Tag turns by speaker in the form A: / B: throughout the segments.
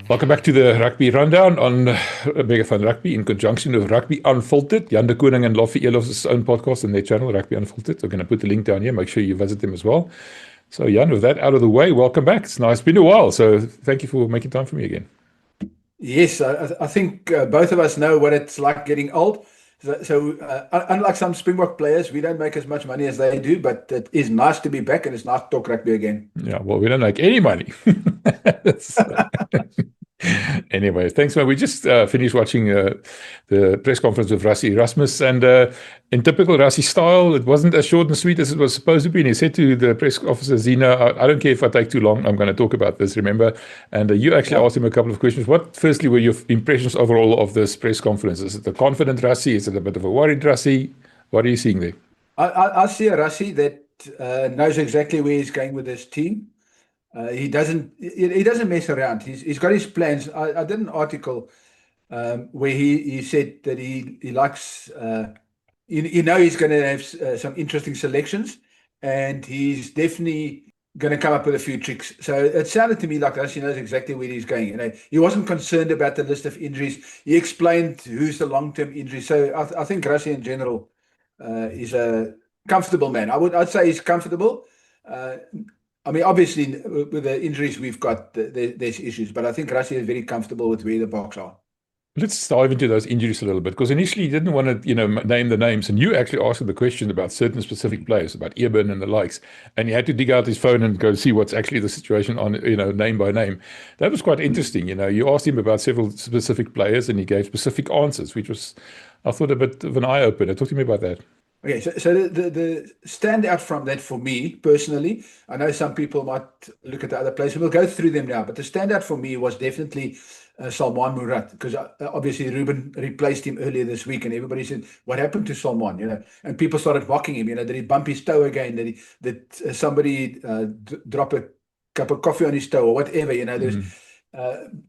A: Welcome back to the Rugby Rundown on Megaphone Rugby in conjunction with Rugby Unfiltered. Jan de Koning and Loffie Eloh's own podcast on their channel, Rugby Unfiltered. I'm going to put the link down here. Make sure you visit them as well. So, Jan, with that out of the way, welcome back. It's nice. It's been a while. So, thank you for making time for me again.
B: Yes, I think both of us know what it's like getting old. Unlike some Springbok players, we don't make as much money as they do, but it is nice to be back and it's nice to talk rugby again.
A: Yeah, well, we don't make any money. Anyway, thanks, man. We just finished watching the press conference with Rassie Erasmus, and in typical Rassie style, it wasn't as short and sweet as it was supposed to be. And he said to the press officer, Zina, I don't care if I take too long, I'm going to talk about this, remember? And you actually asked him a couple of questions. What, firstly, were your impressions overall of this press conference? Is it a confident Rassie? Is it a bit of a worried Rassie? What are you seeing there?
B: I see a Rassie that knows exactly where he's going with his team. He doesn't mess around. He's got his plans. I did an article where he said that he likes, he's going to have some interesting selections, and he's definitely going to come up with a few tricks. So it sounded to me like Rassie knows exactly where he's going. You know, he wasn't concerned about the list of injuries. He explained who's the long-term injury. So I think Rassie in general is a comfortable man. I'd say he's comfortable. I mean, obviously, with the injuries we've got, there's issues, but I think Rassie is very comfortable with where the Boks are.
A: Let's dive into those injuries a little bit, because initially he didn't want to, name the names, and you actually asked him the question about certain specific players, about Eban and the likes, and he had to dig out his phone and go see what's actually the situation on, name by name. That was quite interesting. You asked him about several specific players, and he gave specific answers, which was, I thought, a bit of an eye-opener. Talk to me about that.
B: Okay, so the standout from that for me personally, I know some people might look at the other players, and we'll go through them now, but the standout for me was definitely Salmaan Moerat, because obviously Ruben replaced him earlier this week, and everybody said, what happened to Salmaan? And people started mocking him. Did he bump his toe again? Did somebody drop a cup of coffee on his toe or whatever? The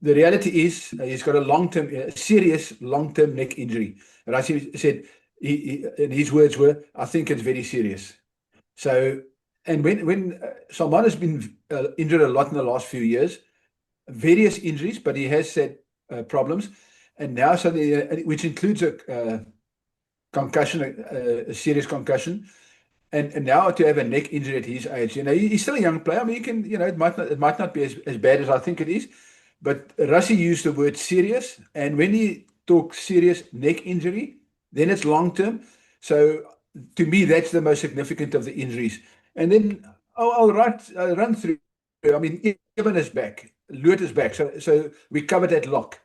B: reality is he's got a serious long-term neck injury. Rassie said, and his words were, I think it's very serious. So, and when Salmaan has been injured a lot in the last few years, various injuries, but he has had problems, and now which includes a concussion, a serious concussion, and now to have a neck injury at his age, he's still a young player. I mean, it might not be as bad as I think it is, but Rassie used the word serious, and when he talks serious neck injury, then it's long-term. So to me, that's the most significant of the injuries. And then I'll run through. I mean, Eban is back. Lood is back. So we covered that lock.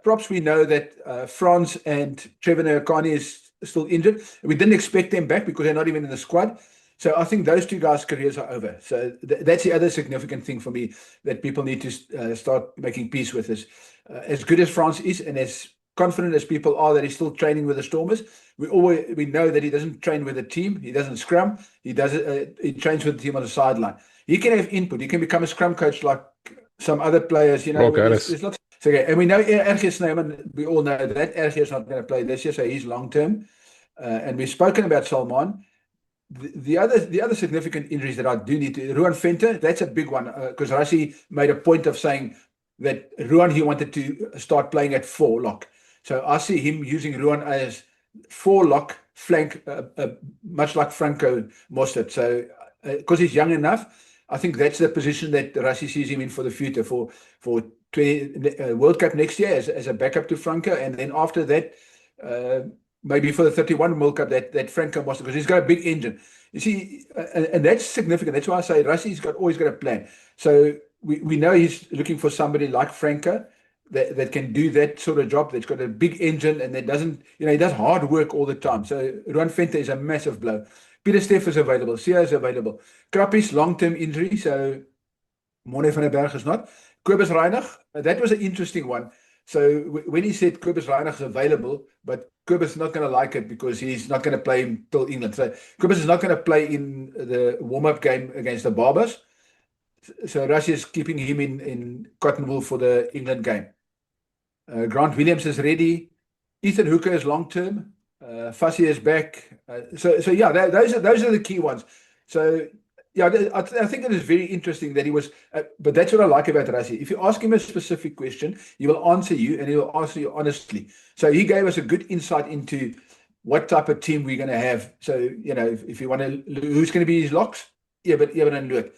B: Props, we know that Frans and Trevor Nyakane is still injured. We didn't expect them back because they're not even in the squad. So I think those two guys' careers are over. So that's the other significant thing for me that people need to start making peace with is as good as Frans is and as confident as people are that he's still training with the Stormers. We know that he doesn't train with the team. He doesn't scrum. He trains with the team on the sideline. He can have input. He can become a scrum coach like some other players. There's lots. Okay, and we know RG Snyman. We all know that RG is not going to play this year, so he's long term. And we've spoken about Salmaan. The other significant injuries that I do need to Ruan Venter. That's a big one because Rassie made a point of saying that Ruan he wanted to start playing at 4 lock. So I see him using Ruan as 4 lock flank, much like Franco Mostert. So because he's young enough, I think that's the position that Rassie sees him in for the future, for 20 World Cup next year as a backup to Franco, and then after that, maybe for the 31 World Cup that Franco Mostert, because he's got a big engine. You see, and that's significant. That's why I say Rassie's always got a plan. So we know he's looking for somebody like Franco that can do that sort of job, that's got a big engine and that doesn't, he does hard work all the time. So Ruan Venter is a massive blow. Pieter-Steph is available. Sia is available. Krappie's long-term injury, so Morne van der Berg is not. Kobus Reinig, that was an interesting one. So when he said Kobus Reinig is available, but Kobus is not going to like it because he's not going to play until England. So Kobus is not going to play in the warm-up game against the Barbers. So Rassie is keeping him in cotton wool for the England game. Grant Williams is ready. Ethan Hooker is long-term. Fassi is back. So yeah, those are the key ones. So Yeah, I think it is very interesting that he was, but that's what I like about Rassie. If you ask him a specific question, he will answer you and he will answer you honestly. So he gave us a good insight into what type of team we're going to have. So, if you want to, who's going to be his locks? Eben and Loot.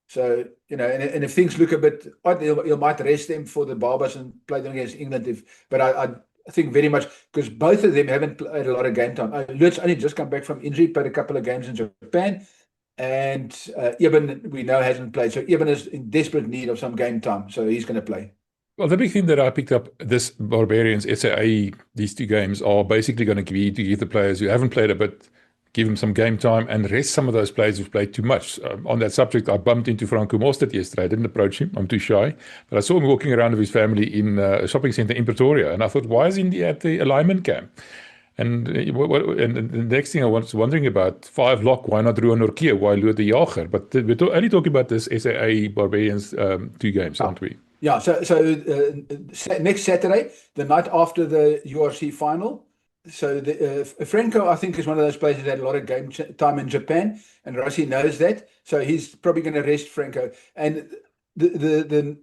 B: So, and if things look a bit odd, you might rest them for the Barbers and play them against England. But I think very much, because both of them haven't played a lot of game time. Loot's only just come back from injury, played a couple of games in Japan. And Eben, we know, hasn't played. So Eben is in desperate need of some game time. So he's going to play.
A: Well, the big thing that I picked up this Barbarians SAA, these two games are basically going to be to give the players who haven't played a bit, give them some game time and rest some of those players who've played too much. On that subject, I bumped into Franco Mostert yesterday. I didn't approach him. I'm too shy. But I saw him walking around with his family in a shopping center in Pretoria. And I thought, why is he at the alignment camp? And the next thing I was wondering about, 5 lock, why not Ruan Nortje? Why Loot de Jager? But we're only talking about this SAA Barbarians 2 games, aren't we?
B: Yeah, so next Saturday, the night after the URC final. So Franco, I think, is one of those players that had a lot of game time in Japan, and Rassie knows that. So he's probably going to rest Franco. And the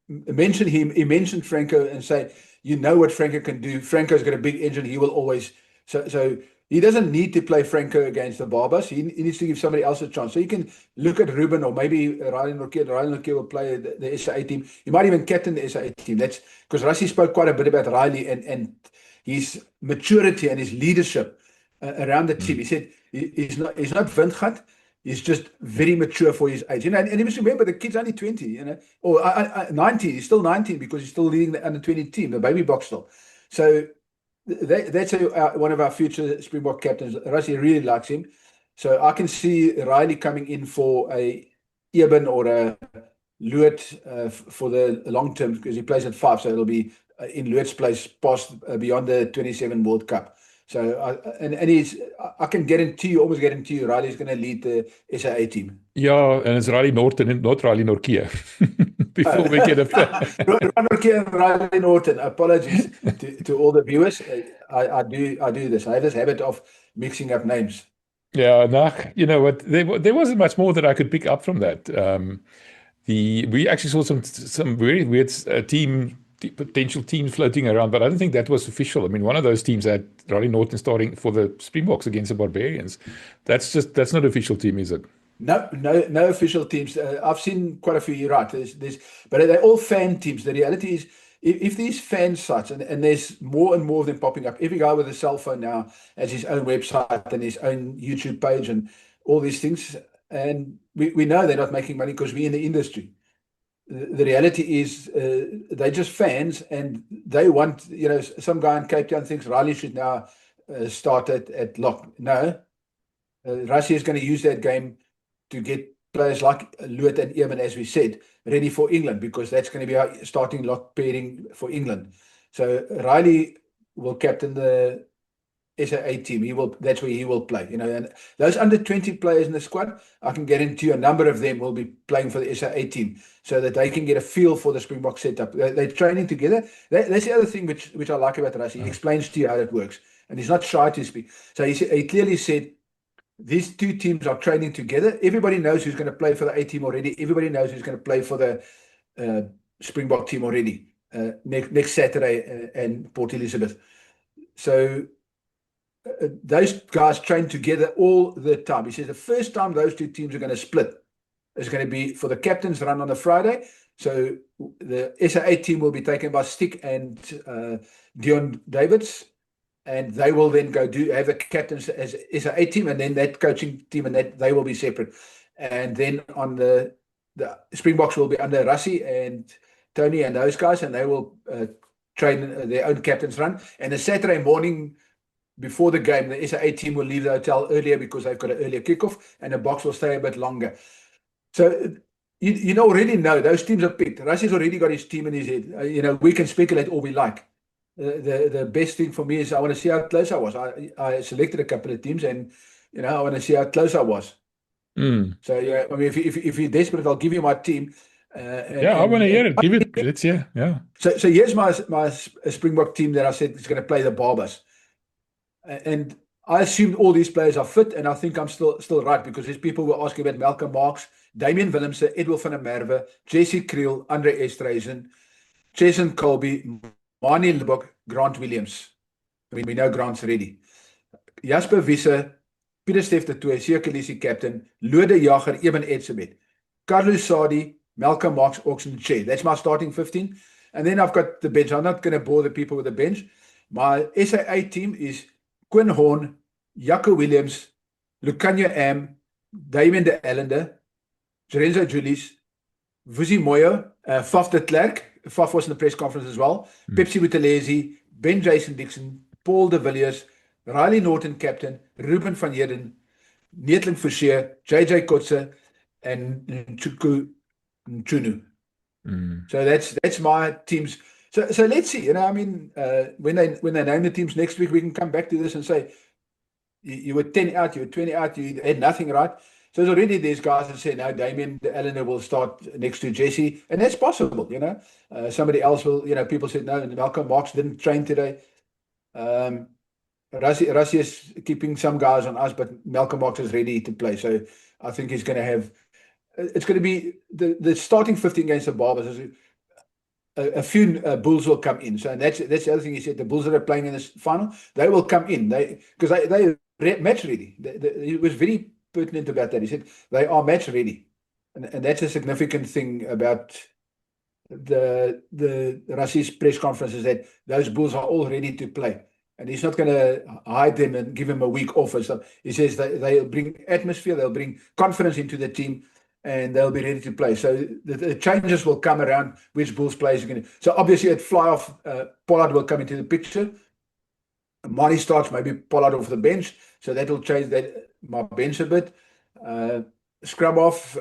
B: mention he mentioned Franco and say, what Franco can do. Franco's got a big engine. He will always. So he doesn't need to play Franco against the Barbers. He needs to give somebody else a chance. So you can look at Ruben or maybe Riley Nortje. Riley Nortje will play the SAA team. He might even captain the SAA team. That's because Rassie spoke quite a bit about Riley and his maturity and his leadership around the team. He said he's not Windgat. He's just very mature for his age. And you must remember, the kid's only 20, or 19. He's still 19 because he's still leading the under-20 team, the baby box still. So that's one of our future Springbok captains. Rassie really likes him. So I can see Riley coming in for a Eben or a Loot for the long term, because he plays at 5. So it'll be in Loot's place past beyond the 27 World Cup. So I can almost guarantee you, Riley's going to lead the SAA team.
A: Yeah, and it's Riley Norton and not Riley Nortje. Before we get up there.
B: Nortje and Riley Norton. Apologies to all the viewers. I do this. I have this habit of mixing up names.
A: Yeah, you know what? There wasn't much more that I could pick up from that. We actually saw some very weird potential teams floating around, but I don't think that was official. I mean, one of those teams had Riley Norton starting for the Springboks against the Barbarians. That's not an official team, is it?
B: No official teams. I've seen quite a few. You're right. But they're all fan teams. The reality is, if these fan sites, and there's more and more of them popping up. Every guy with a cell phone now has his own website and his own YouTube page and all these things. And we know they're not making money because we're in the industry. The reality is they're just fans, and they want, some guy in Cape Town thinks Riley should now start at lock. No, Rassie is going to use that game to get players like Loot and Eben, as we said, ready for England, because that's going to be our starting lock pairing for England. So Riley will captain the SAA team. That's where he will play. And those under 20 players in the squad, I can guarantee you a number of them will be playing for the SAA team, so that they can get a feel for the Springbok setup. They're training together. That's the other thing which I like about Rassie. He explains to you how it works, and he's not shy to speak. So he clearly said these two teams are training together. Everybody knows who's going to play for the A team already. Everybody knows who's going to play for the Springbok team already next Saturday in Port Elizabeth. So those guys train together all the time. He says the first time those two teams are going to split is going to be for the captain's run on a Friday. So the SAA team will be taken by Stick and Dion Davids, and they will then have a captain's as SAA team, and then that coaching team, and that they will be separate. And then on the Springboks will be under Rassie and Tony and those guys, and they will train their own captain's run. And the Saturday morning before the game, the SAA team will leave the hotel earlier because they've got an earlier kickoff, and the box will stay a bit longer. So you already know those teams are picked. Rassie's already got his team in his head. We can speculate all we like. The best thing for me is I want to see how close I was. I selected a couple of teams, and I want to see how close I was. So yeah, I mean, if you're desperate, I'll give you my team.
A: I want to hear it. Give it. Let's hear. Yeah.
B: So here's my Springbok team that I said is going to play the Barbers. And I assumed all these players are fit, and I think I'm still right, because there's people who are asking about Malcolm Marx, Damian Willemse, Edwin van der Merwe, Jesse Kriel, Andre Esterhuizen, Jason Colby, Manie Libbok, Grant Williams. I mean, we know Grant's ready. Jasper Wiese, Pieter Steff de Tooy, Siya Kolisi captain, Lode Jager, Eben Etzebeth, Carlos Sadi, Malcolm Marx, Oxen Che. That's my starting 15. And then I've got the bench. I'm not going to bore the people with the bench. My SAA team is Quinn Horn, Jaco Williams, Lukhanyo Am, Damien de Allende, Jerenzo Julius, Vusi Moyo, Faf de Klerk. Faf was in the press conference as well. Pepsi Buthelezi, Ben Jason Dixon, Paul de Villiers, Riley Norton captain, Ruben van Heerden, Neetling Forshey, JJ Kotze, and Nchuku Nchunu. So that's my teams. So let's see. I mean, when they name the teams next week, we can come back to this and say you were 10 out, you were 20 out, you had nothing right. So there's already these guys that say now Damien Allender will start next to Jesse, and that's possible. Somebody else will. People said no, and Malcolm Marx didn't train today. Rassie is keeping some guys on us, but Malcolm Marx is ready to play. So I think he's going to have. It's going to be the starting 15 against the Barbers. A few Bulls will come in. So that's the other thing he said. The Bulls that are playing in this final, they will come in. Because they match ready. He was very pertinent about that. He said they are match ready, and that's a significant thing about the Rassie's press conference, is that those Bulls are all ready to play. And he's not going to hide them and give them a week off or stuff. He says they'll bring atmosphere, they'll bring confidence into the team, and they'll be ready to play. So the changes will come around which Bulls players are going to. So obviously at fly-off, Pollard will come into the picture. Manie starts, maybe Pollard off the bench. So that will change my bench a bit. Scrum off,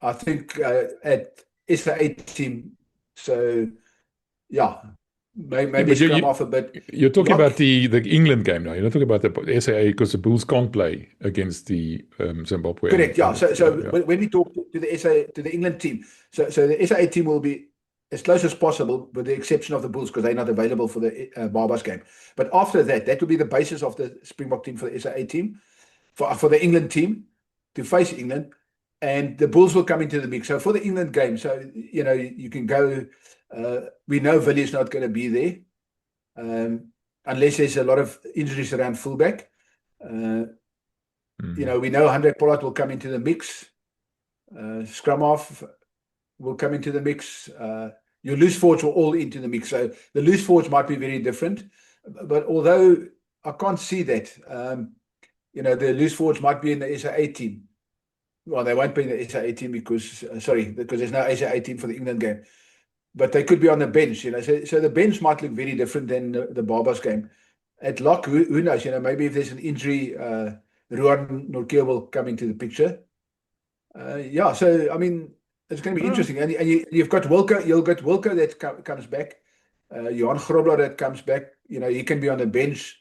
B: I think at SA team. So, yeah. Maybe scrum off a bit.
A: You're talking about the England game now. You're not talking about the SAA, because the Bulls can't play against the Zimbabwe.
B: Correct. Yeah. So when we talk to the England team, so the SAA team will be as close as possible, with the exception of the Bulls, because they're not available for the Barbers game. But after that will be the basis of the Springbok team for the SAA team, for the England team to face England, and the Bulls will come into the mix. So for the England game, so you can go. We know Villiers not going to be there, unless there's a lot of injuries around fullback. We know Andre Pollard will come into the mix. Scrum off will come into the mix. Your loose forwards will all into the mix. So the loose forwards might be very different. But although I can't see that, the loose forwards might be in the SAA team. Well, they won't be in the SAA team because there's no SAA team for the England game. But they could be on the bench, So the bench might look very different than the Barbers game. At lock, who knows? Maybe if there's an injury, Ruan Norkeel will come into the picture. So I mean, it's going to be interesting. And you've got Wilco. You'll get Wilco that comes back. Johan Grobler that comes back. He can be on the bench.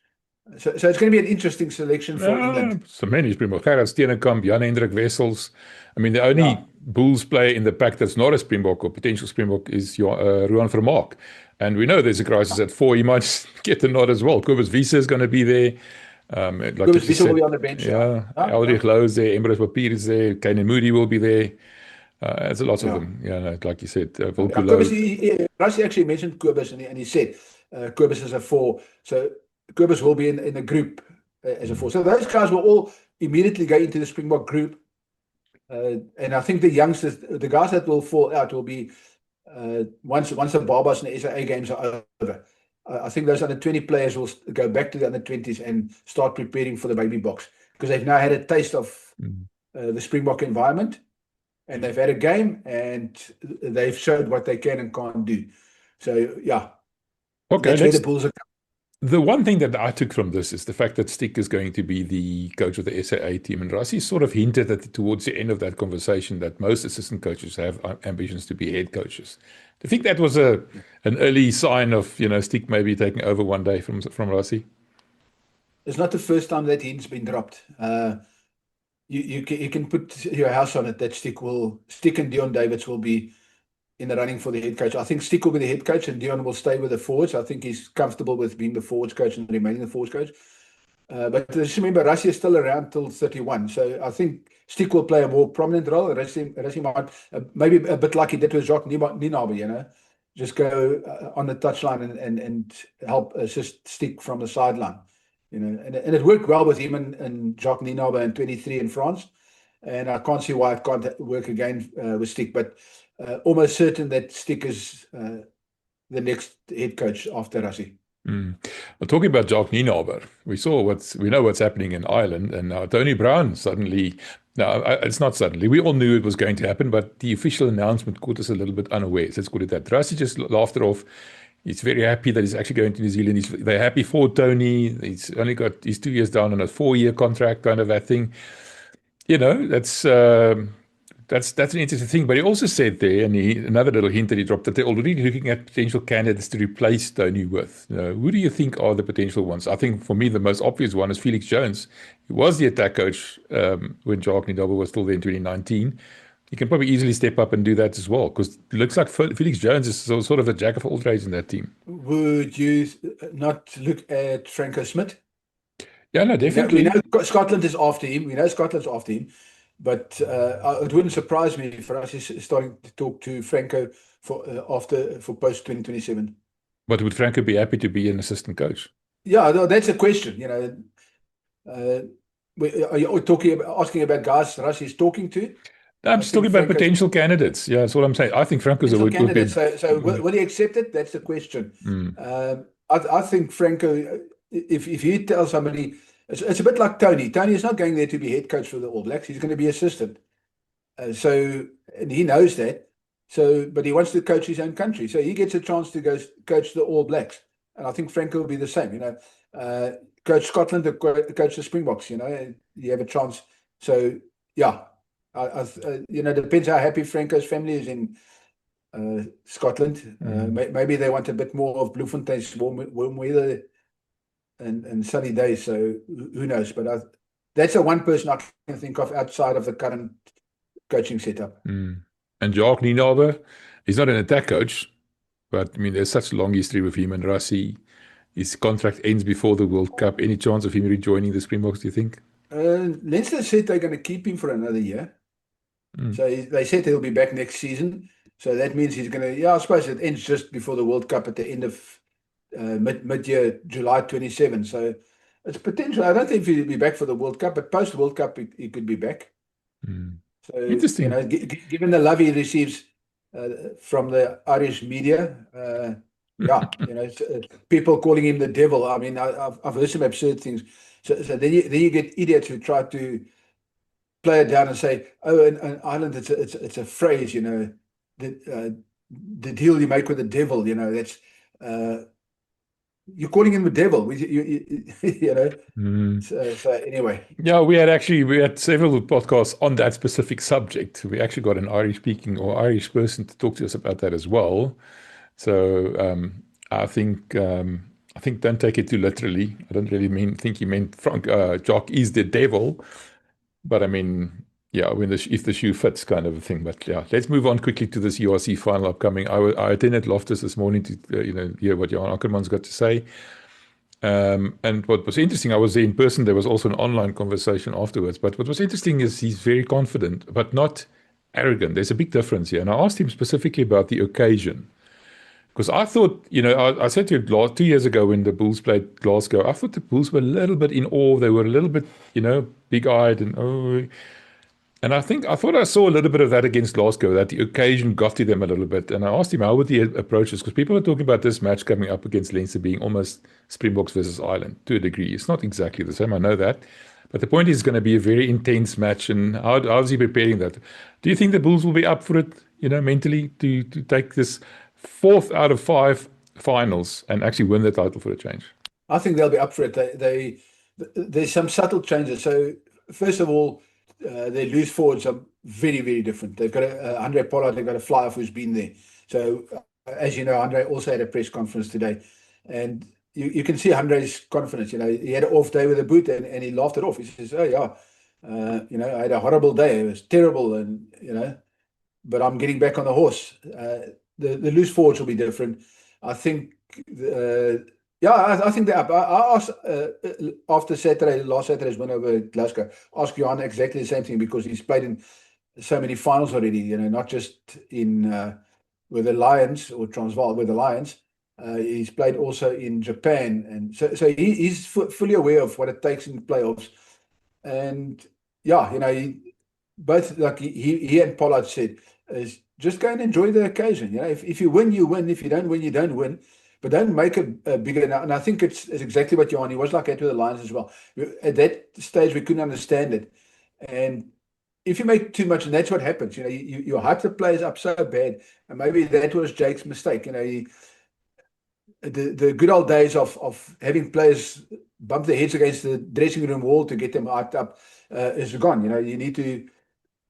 B: So it's going to be an interesting selection for England.
A: So many Springbok. Gerard Steenekamp, Jan-Hendrik Wessels. I mean, the only Bulls player in the pack that's not a Springbok or potential Springbok is Ruan Vermaak. And we know there's a crisis at 4. He might get the nod as well. Kobus Wiese is going to be there.
B: Kobus Wiese will be on the bench.
A: Eldrich Louw is there. Emrys Papier is there. Kane Moody will be there. There's a lot of them. Like you said.
B: Rassie actually mentioned Kobus, and he said Kobus is a 4. So Kobus will be in the group as a 4. So those guys will all immediately go into the Springbok group. And I think the youngsters, the guys that will fall out, will be once the Barbers and the SAA games are over. I think those under 20 players will go back to the under 20s and start preparing for the baby box, because they've now had a taste of the Springbok environment, and they've had a game, and they've showed what they can and can't do. So
A: okay,
B: that's where the Bulls are.
A: The one thing that I took from this is the fact that Stick is going to be the coach of the SAA team. And Rassie sort of hinted that towards the end of that conversation that most assistant coaches have ambitions to be head coaches. Do you think that was an early sign of, Stick maybe taking over one day from Rassie?
B: It's not the first time that hint's been dropped. You can put your house on it that Stick and Dion Davids will be in the running for the head coach. I think Stick will be the head coach and Dion will stay with the forwards. I think he's comfortable with being the forwards coach and remaining the forwards coach. But just remember, Rassie is still around till 31. So I think Stick will play a more prominent role. Rassie might, maybe a bit like he did with Jacques Nienaber, just go on the touchline and help assist Stick from the sideline. And it worked well with him and Jacques Nienaber in 23 in France. And I can't see why it can't work again with Stick. But almost certain that Stick is the next head coach after Rassie.
A: Well, talking about Jacques Nienaber, we know what's happening in Ireland, and now Tony Brown suddenly. Now, it's not suddenly. We all knew it was going to happen, but the official announcement caught us a little bit unawares. Let's call it that. Rassie just laughed it off. He's very happy that he's actually going to New Zealand. They're happy for Tony. He's 2 years down on a 4-year contract, kind of that thing. That's an interesting thing. But he also said there, and another little hint that he dropped, that they're already looking at potential candidates to replace Tony with. Who do you think are the potential ones? I think for me, the most obvious one is Felix Jones. He was the attack coach when Jacques Nienaber was still there in 2019. He can probably easily step up and do that as well, because it looks like Felix Jones is sort of a jack of all trades in that team.
B: Would you not look at Franco Smith?
A: Yeah, no, definitely.
B: We know Scotland is after him. We know Scotland's after him. But it wouldn't surprise me if us is starting to talk to Franco for post 2027.
A: But would Franco be happy to be an assistant coach?
B: Yeah, that's a question. Are you asking about guys Rassie is talking to?
A: No, I'm just talking about potential candidates. Yeah, that's what I'm saying. I think Franco's a good candidate.
B: So will he accept it? That's the question. I think Franco, if he tells somebody. It's a bit like Tony. Tony is not going there to be head coach for the All Blacks. He's going to be assistant. And he knows that. But he wants to coach his own country. So he gets a chance to go coach the All Blacks. And I think Franco will be the same. Coach Scotland or coach the Springboks. You have a chance. So yeah, depends how happy Franco's family is in Scotland. Maybe they want a bit more of Bloemfontein's warm weather. And sunny days, so who knows? But that's the one person I can think of outside of the current coaching setup.
A: And Jacques Nienaber, he's not an attack coach, but I mean, there's such a long history with him and Rassie. His contract ends before the World Cup. Any chance of him rejoining the Springboks, do you think?
B: Leinster said they're going to keep him for another year. So they said he'll be back next season. So that means he's going to, I suppose it ends just before the World Cup at the end of mid-year, July 27. So it's potential. I don't think he'll be back for the World Cup, but post World Cup he could be back. So
A: interesting.
B: Given the love he receives from the Irish media, people calling him the devil. I mean, I've heard some absurd things. So then you get idiots who try to play it down and say, "Oh, in Ireland it's a phrase, the deal you make with the devil, that's." You're calling him the devil, So anyway.
A: Yeah, we had several podcasts on that specific subject. We actually got an Irish-speaking or Irish person to talk to us about that as well. So I think don't take it too literally. I don't really think he meant Jacques is the devil, but I mean. Yeah, if the shoe fits, kind of a thing. But yeah, let's move on quickly to this URC final upcoming. I attended Loftus this morning to hear what Johan Ackerman's got to say. And what was interesting, I was there in person. There was also an online conversation afterwards. But what was interesting is he's very confident, but not arrogant. There's a big difference here. And I asked him specifically about the occasion. Because I thought, I said to you 2 years ago when the Bulls played Glasgow, I thought the Bulls were a little bit in awe. They were a little bit, big-eyed and I thought I saw a little bit of that against Glasgow, that the occasion got to them a little bit. And I asked him how would he approach this, because people are talking about this match coming up against Leinster being almost Springboks versus Ireland to a degree. It's not exactly the same, I know that. But the point is it's going to be a very intense match. And how is he preparing that? Do you think the Bulls will be up for it, mentally, to take this 4th out of 5 finals and actually win the title for a change?
B: I think they'll be up for it. There's some subtle changes. So first of all, their loose forwards are very, very different. They've got Andre Pollard, they've got a fly-off who's been there. So, as you know, Andre also had a press conference today. And you can see Andre's confidence. He had an off day with a boot and he laughed it off. He says, "Oh, yeah, I had a horrible day. It was terrible. And, but I'm getting back on the horse." The loose forwards will be different. I think Yeah, I think they're up. I asked after last Saturday's win over Glasgow, asked Johan exactly the same thing because he's played in so many finals already. Not just in with the Lions or Transvaal with the Lions. He's played also in Japan, and so he's fully aware of what it takes in playoffs. And yeah, both like he and Pollard said, is just go and enjoy the occasion. If you win, you win. If you don't win, you don't win. But don't make it bigger. And I think it's exactly what Johan, he was like that with the Lions as well. At that stage, we couldn't understand it. And if you make too much, and that's what happens, you hype the players up so bad. And maybe that was Jake's mistake. The good old days of having players bump their heads against the dressing room wall to get them hyped up is gone. You need to,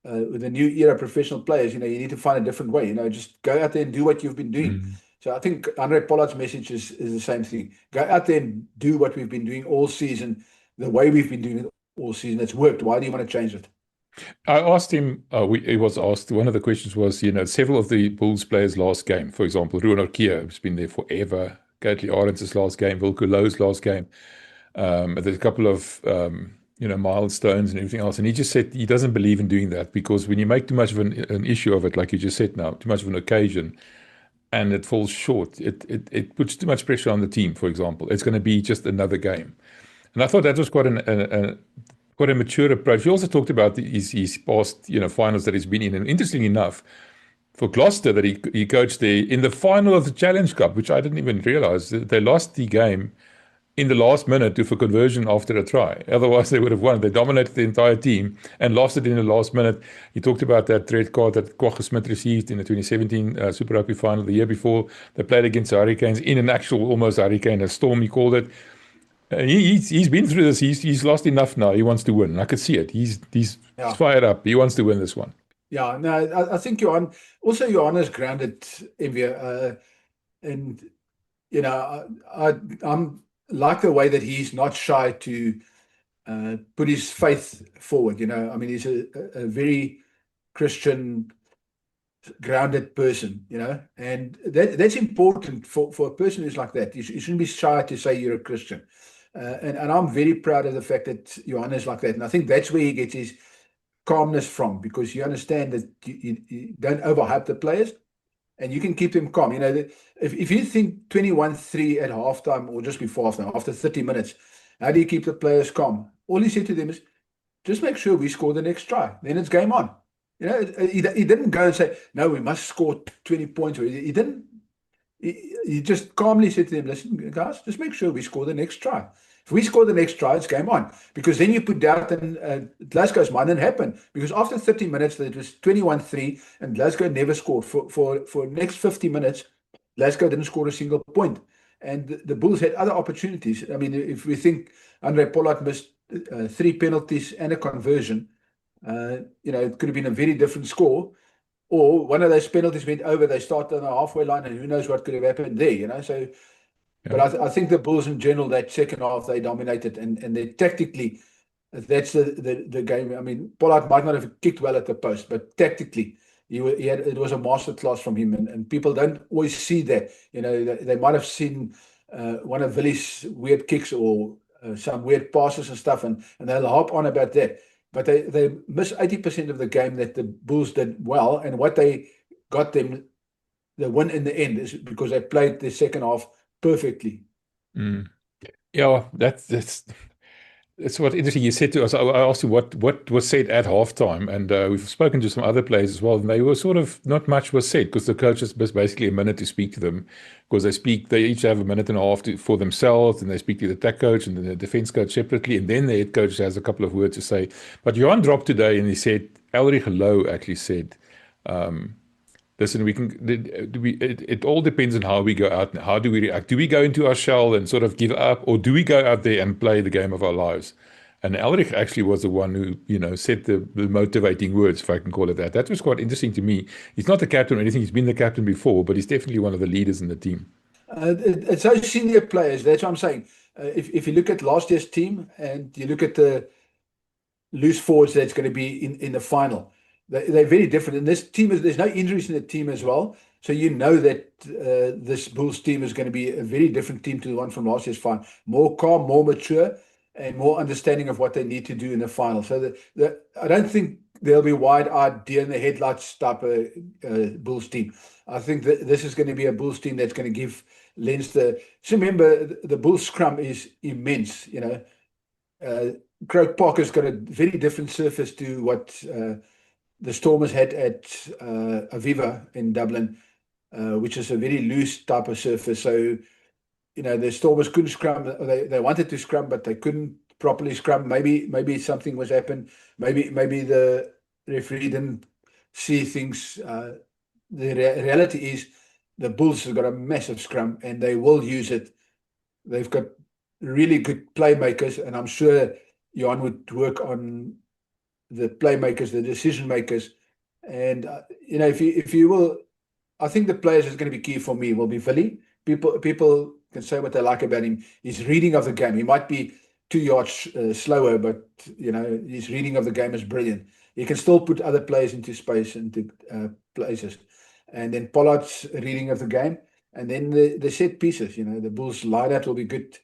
B: with the new era professional players, you need to find a different way. Just go out there and do what you've been doing. So I think Andre Pollard's message is the same thing. Go out there and do what we've been doing all season, the way we've been doing it all season. It's worked. Why do you want to change it?
A: I asked him, he was asked, one of the questions was, several of the Bulls players' last game, for example, Ruan Arkia, who's been there forever, Gately Arends' last game, Wilco Louw's last game. There's a couple of, milestones and everything else. And he just said he doesn't believe in doing that because when you make too much of an issue of it, like you just said now, too much of an occasion, and it falls short, it puts too much pressure on the team, for example. It's going to be just another game. And I thought that was quite a mature approach. He also talked about his past, finals that he's been in. And interestingly enough, for Gloucester that he coached there, in the final of the Challenge Cup, which I didn't even realize, they lost the game in the last minute for conversion after a try. Otherwise, they would have won. They dominated the entire team and lost it in the last minute. He talked about that red card that Kwagga Smith received in the 2017 Super Rugby final the year before. They played against the Hurricanes in an actual almost hurricane, a storm, he called it. He's been through this. He's lost enough now. He wants to win. I could see it. He's fired up. He wants to win this one.
B: Yeah, no, I think Johan is grounded, Evia, and I'm like the way that he's not shy to put his faith forward. I mean, he's a very Christian, grounded person. And that's important for a person who's like that. You shouldn't be shy to say you're a Christian. And I'm very proud of the fact that Johan is like that. And I think that's where he gets his calmness from, because you understand that you don't overhype the players and you can keep them calm. If you think 21-3 at halftime or just before halftime, after 30 minutes, how do you keep the players calm? All he said to them is, just make sure we score the next try. Then it's game on. He didn't go and say, no, we must score 20 points. He didn't. He just calmly said to them, listen, guys, just make sure we score the next try. If we score the next try, it's game on. Because then you put doubt in Glasgow's mind, and it happened. Because after 30 minutes, it was 21-3, and Glasgow never scored. For next 50 minutes, Glasgow didn't score a single point. And the Bulls had other opportunities. I mean, if we think Andre Pollard missed 3 penalties and a conversion, it could have been a very different score. Or one of those penalties went over, they started on the halfway line, and who knows what could have happened there, So, yeah. But I think the Bulls in general, that second half, they dominated, and they tactically, that's the game. I mean, Pollard might not have kicked well at the post, but tactically, it was a masterclass from him, and people don't always see that. They might have seen one of Willie's weird kicks or some weird passes and stuff, and they'll hop on about that. But they missed 80% of the game that the Bulls did well, and what they got them the win in the end is because they played the second half perfectly.
A: Yeah, that's what interesting. You said to us, I asked you what was said at halftime, and we've spoken to some other players as well, and they were sort of, not much was said because the coach has basically a minute to speak to them, because they each have a minute and a half for themselves, and they speak to the attack coach and the defense coach separately, and then the head coach has a couple of words to say. But Johan dropped today, and he said, Elrich Louw actually said, listen, it all depends on how we go out and how do we react. Do we go into our shell and sort of give up, or do we go out there and play the game of our lives? And Elrich actually was the one who, said the motivating words, if I can call it that. That was quite interesting to me. He's not the captain or anything. He's been the captain before, but he's definitely one of the leaders in the team.
B: It's those senior players. That's what I'm saying. If you look at last year's team and you look at the loose forwards that's going to be in the final, they're very different. And this team there's no injuries in the team as well. So you know that this Bulls team is going to be a very different team to the one from last year's final. More calm, more mature, and more understanding of what they need to do in the final. So I don't think there'll be wide-eyed deer in the headlights type of Bulls team. I think that this is going to be a Bulls team that's going to give Leinster. So remember, the Bulls scrum is immense. Croke Park has got a very different surface to what the Stormers had at Aviva in Dublin, which is a very loose type of surface. So, the Stormers couldn't scrum. They wanted to scrum, but they couldn't properly scrum. Maybe something was happened. Maybe the referee didn't see things. The reality is the Bulls have got a massive scrum, and they will use it. They've got really good playmakers, and I'm sure Johan would work on the playmakers, the decision makers. And if you will, I think the players is going to be key for me will be Willie. People can say what they like about him. His reading of the game. He might be 2 yards slower, but his reading of the game is brilliant. He can still put other players into space, into places. And then Pollard's reading of the game, and then the set pieces. The Bulls line-out will be good.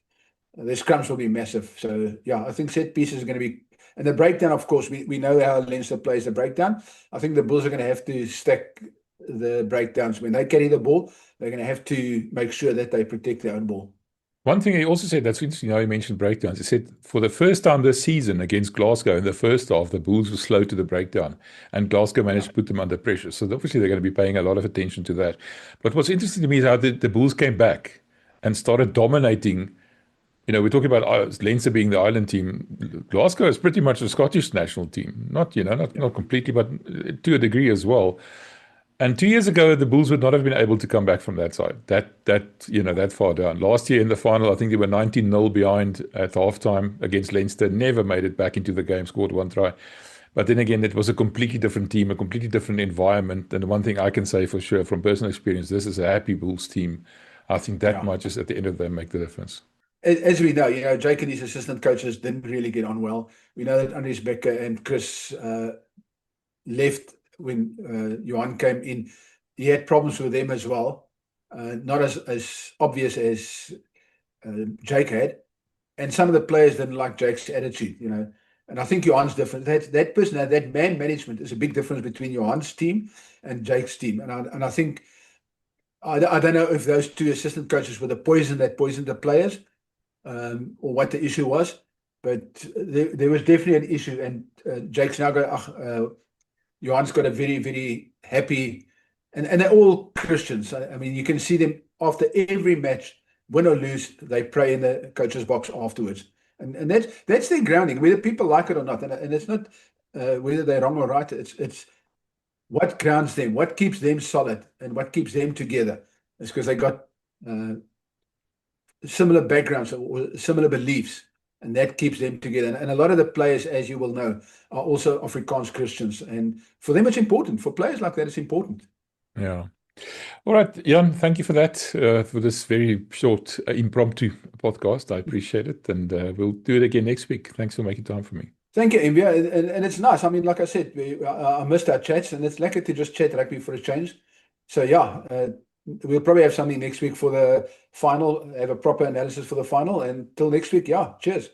B: The scrums will be massive. So I think set pieces are going to be. And the breakdown, of course, we know how Leinster plays the breakdown. I think the Bulls are going to have to stack the breakdowns. When they carry the ball, they're going to have to make sure that they protect their own ball.
A: One thing he also said, that's interesting how he mentioned breakdowns. He said for the first time this season against Glasgow in the first half, the Bulls were slow to the breakdown and Glasgow managed to put them under pressure. So obviously they're going to be paying a lot of attention to that. But what's interesting to me is how the Bulls came back and started dominating. We're talking about Leinster being the island team. Glasgow is pretty much a Scottish national team. Not completely, but to a degree as well. And 2 years ago, the Bulls would not have been able to come back from that side, that far down. Last year in the final, I think they were 19-0 behind at halftime against Leinster, never made it back into the game, scored 1 try. But then again, it was a completely different team, a completely different environment. And the one thing I can say for sure from personal experience, this is a happy Bulls team. I think that might just at the end of the day make the difference.
B: As we know, Jake and his assistant coaches didn't really get on well. We know that Andries Becker and Chris left when Johan came in. He had problems with them as well, not as obvious as Jake had. And some of the players didn't like Jake's attitude, And I think Johan's different. That person, that man management is a big difference between Johan's team and Jake's team. And I think, I don't know if those two assistant coaches were the poison that poisoned the players, or what the issue was. But there was definitely an issue. And Jake's now got... Johan's got a very, very happy, and they're all Christians. I mean, you can see them after every match, win or lose, they pray in the coach's box afterwards. And that's their grounding, whether people like it or not. And it's not whether they're wrong or right. It's what grounds them, what keeps them solid, and what keeps them together. It's because they got similar backgrounds or similar beliefs. And that keeps them together. And a lot of the players, as you will know, are also Afrikaans Christians. And for them, it's important. For players like that, it's important.
A: Yeah. All right, Jan, thank you for that, for this very short, impromptu podcast. I appreciate it. And we'll do it again next week. Thanks for making time for me.
B: Thank you, Mbia. And it's nice. I mean, like I said, I missed our chats, and it's lucky to just chat rugby for a change. So, we'll probably have something next week for the final, have a proper analysis for the final. And till next week, cheers.